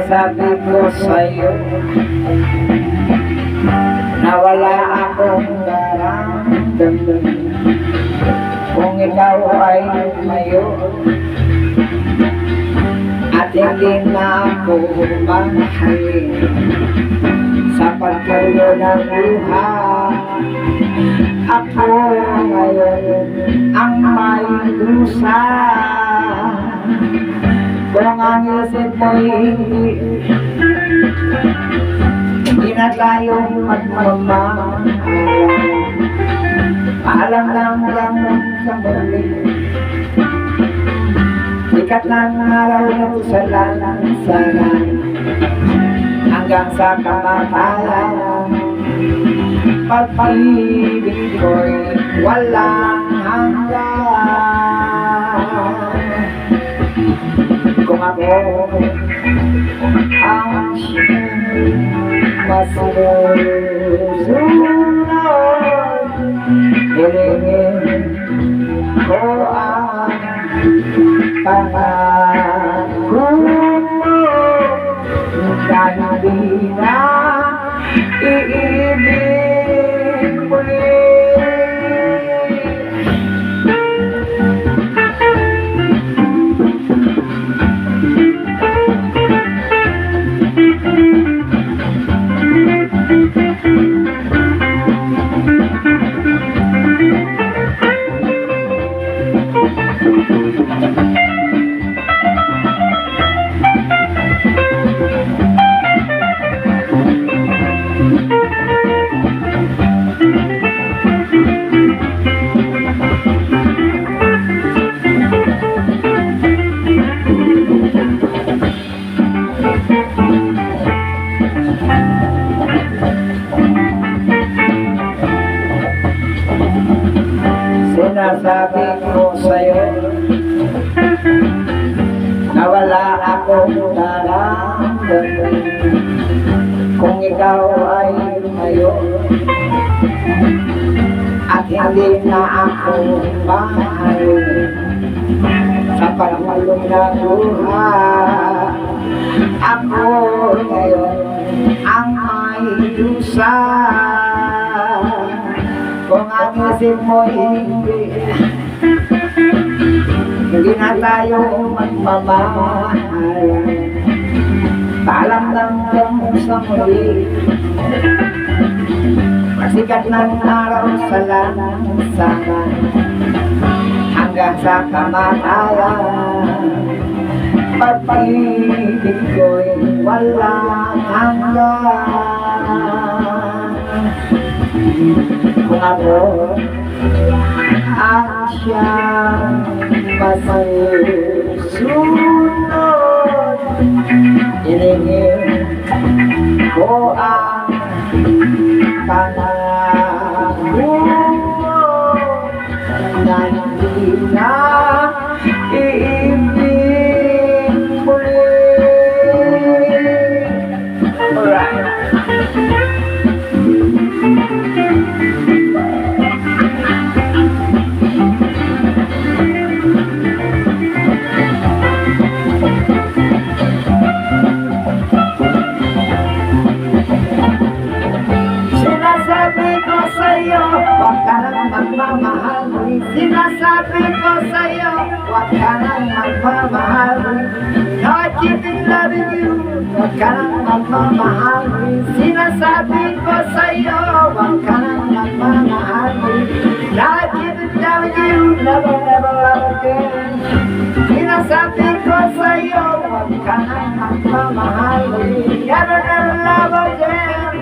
Sinasabi ko sa'yo na wala akong nararamdaman kung ikaw ay lumayo at hindi na ako mahalin sa pagtulo ng buhay. Ako ngayon ang may dusa kung ang isip mo'y hindi na tayo magmamahal. Paalam lang sa muli, sikat ng araw ng salansalan hanggang sa kamatayan. Pag-ibig ko'y walang hanggan. Kung ako ang masusunod, hilingin ko ang pangako mo na hindi na iibig muli. Sinasabi ko sa'yo na wala akong nararamdaman kung ikaw ay lumayo at hindi na ako mahalin sa pagmulong ng buhay. Ako ngayon ang may dusa kung ang isip mo'y hindi na tayo magmamahal. Paalam lang sa muli, pasikat ng araw sa lansangan hanggang sa kamatayan. Pag-ibig ko'y walang hanggan. Kung ako ang siyang masusunod, hilingin ko ang pangako mo na hindi na iibig muli. Alright. Sinasabi ko sa'yo, huwag ka nang magmamahal. Sinasabi ko sa'yo, huwag ka nang magmamahal. No, I keep loving you, huwag ka nang magmamahal. Sinasabi ko sa'yo, huwag ka nang magmamahal. No, I keep loving you, never, never again. Sinasabi ko sa'yo, huwag ka nang magmamahal. Never, never love again.